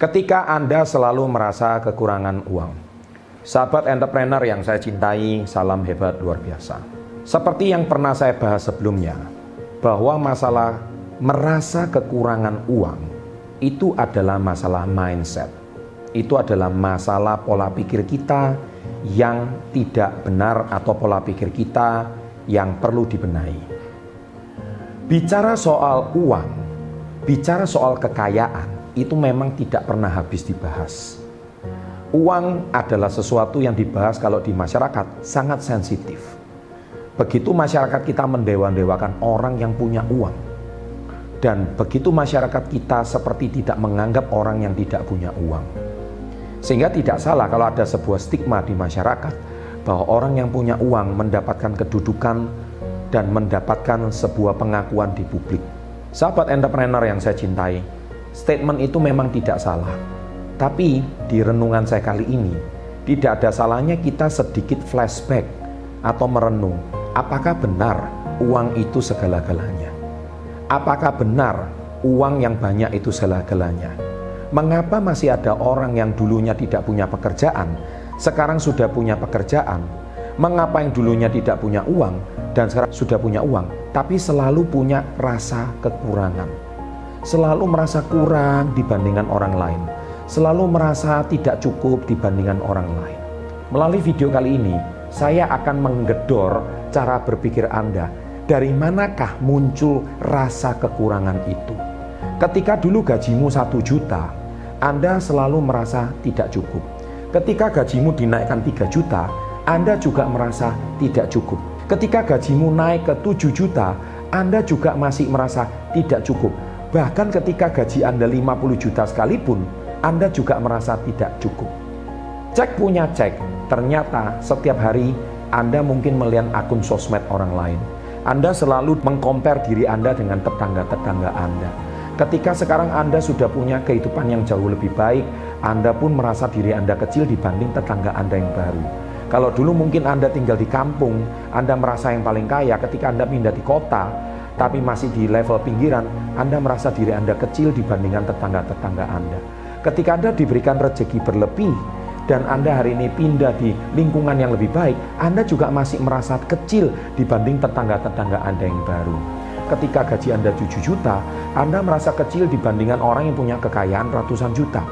Ketika Anda selalu merasa kekurangan uang. Sahabat entrepreneur yang saya cintai, salam hebat luar biasa. Seperti yang pernah saya bahas sebelumnya, bahwa masalah merasa kekurangan uang itu adalah masalah mindset. Itu adalah masalah pola pikir kita yang tidak benar atau pola pikir kita yang perlu dibenahi. Bicara soal uang, bicara soal kekayaan, itu memang tidak pernah habis dibahas. Uang adalah sesuatu yang dibahas kalau di masyarakat sangat sensitif. Begitu masyarakat kita mendewa-dewakan orang yang punya uang, dan begitu masyarakat kita seperti tidak menganggap orang yang tidak punya uang. Sehingga tidak salah kalau ada sebuah stigma di masyarakat bahwa orang yang punya uang mendapatkan kedudukan dan mendapatkan sebuah pengakuan di publik. Sahabat entrepreneur yang saya cintai, statement itu memang tidak salah. Tapi di renungan saya kali ini, tidak ada salahnya kita sedikit flashback atau merenung. Apakah benar uang itu segala-galanya? Apakah benar uang yang banyak itu segala-galanya? Mengapa masih ada orang yang dulunya tidak punya pekerjaan, sekarang sudah punya pekerjaan? Mengapa yang dulunya tidak punya uang dan sekarang sudah punya uang, tapi selalu punya rasa kekurangan? Selalu merasa kurang dibandingkan orang lain, selalu merasa tidak cukup dibandingkan orang lain. Melalui video kali ini, saya akan menggedor cara berpikir Anda. Dari manakah muncul rasa kekurangan itu? Ketika dulu gajimu 1 juta, Anda selalu merasa tidak cukup. Ketika gajimu dinaikkan 3 juta, Anda juga merasa tidak cukup. Ketika gajimu naik ke 7 juta, Anda juga masih merasa tidak cukup. Bahkan ketika gaji Anda 50 juta sekalipun, Anda juga merasa tidak cukup. Cek punya cek, ternyata setiap hari Anda mungkin melihat akun sosmed orang lain. Anda selalu mengcompare diri Anda dengan tetangga-tetangga Anda. Ketika sekarang Anda sudah punya kehidupan yang jauh lebih baik, Anda pun merasa diri Anda kecil dibanding tetangga Anda yang baru. Kalau dulu mungkin Anda tinggal di kampung, Anda merasa yang paling kaya. Ketika Anda pindah di kota, tapi masih di level pinggiran, Anda merasa diri Anda kecil dibandingkan tetangga-tetangga Anda. Ketika Anda diberikan rezeki berlebih, dan Anda hari ini pindah di lingkungan yang lebih baik, Anda juga masih merasa kecil dibanding tetangga-tetangga Anda yang baru. Ketika gaji Anda 7 juta, Anda merasa kecil dibandingkan orang yang punya kekayaan ratusan juta.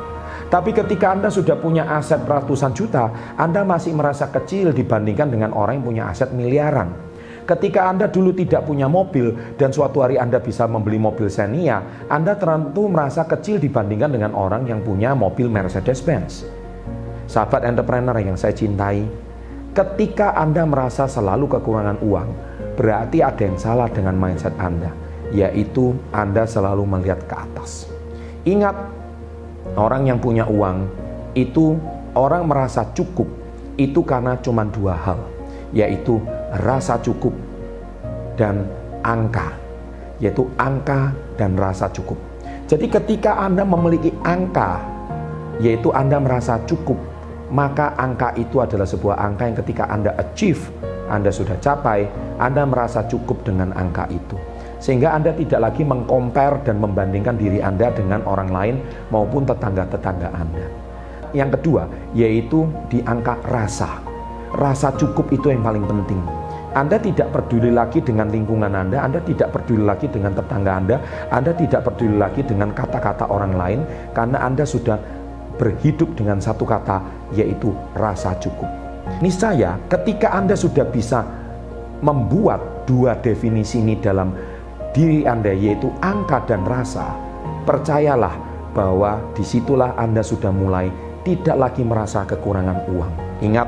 Tapi ketika Anda sudah punya aset ratusan juta, Anda masih merasa kecil dibandingkan dengan orang yang punya aset miliaran. Ketika Anda dulu tidak punya mobil dan suatu hari Anda bisa membeli mobil Xenia, Anda tentu merasa kecil dibandingkan dengan orang yang punya mobil Mercedes-Benz. Sahabat entrepreneur yang saya cintai, ketika Anda merasa selalu kekurangan uang, berarti ada yang salah dengan mindset Anda, yaitu Anda selalu melihat ke atas. Ingat, orang yang punya uang itu orang merasa cukup itu karena cuma 2 hal, yaitu rasa cukup dan angka, yaitu angka dan rasa cukup. Jadi ketika Anda memiliki angka, yaitu Anda merasa cukup, maka angka itu adalah sebuah angka yang ketika Anda achieve, Anda sudah capai, Anda merasa cukup dengan angka itu. Sehingga Anda tidak lagi mengcompare dan membandingkan diri Anda dengan orang lain maupun tetangga-tetangga Anda. Yang kedua, yaitu di angka rasa. Rasa cukup itu yang paling penting. Anda tidak peduli lagi dengan lingkungan Anda tidak peduli lagi dengan tetangga Anda tidak peduli lagi dengan kata-kata orang lain, karena Anda sudah berhidup dengan satu kata, yaitu rasa cukup. Niscaya ketika Anda sudah bisa membuat 2 definisi ini dalam diri Anda, yaitu angka dan rasa, percayalah bahwa disitulah Anda sudah mulai tidak lagi merasa kekurangan uang. Ingat,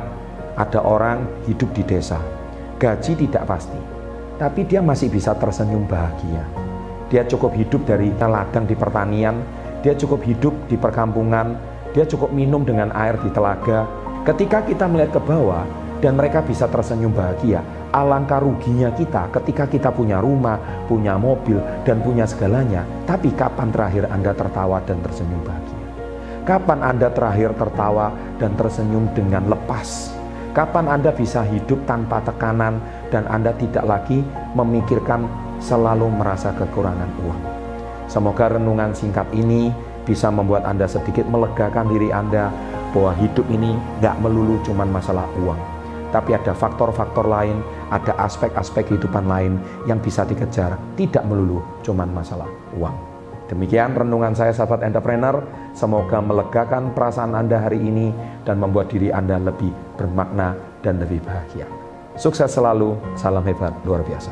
ada orang hidup di desa, gaji tidak pasti, tapi dia masih bisa tersenyum bahagia. Dia cukup hidup dari ladang di pertanian, dia cukup hidup di perkampungan, dia cukup minum dengan air di telaga. Ketika kita melihat ke bawah dan mereka bisa tersenyum bahagia, alangkah ruginya kita ketika kita punya rumah, punya mobil, dan punya segalanya. Tapi kapan terakhir Anda tertawa dan tersenyum bahagia? Kapan Anda terakhir tertawa dan tersenyum dengan lepas? Kapan Anda bisa hidup tanpa tekanan dan Anda tidak lagi memikirkan selalu merasa kekurangan uang? Semoga renungan singkat ini bisa membuat Anda sedikit melegakan diri Anda bahwa hidup ini nggak melulu cuman masalah uang. Tapi ada faktor-faktor lain, ada aspek-aspek kehidupan lain yang bisa dikejar, tidak melulu cuman masalah uang. Demikian renungan saya sahabat entrepreneur, semoga melegakan perasaan Anda hari ini dan membuat diri Anda lebih bermakna dan lebih bahagia. Sukses selalu, salam hebat luar biasa.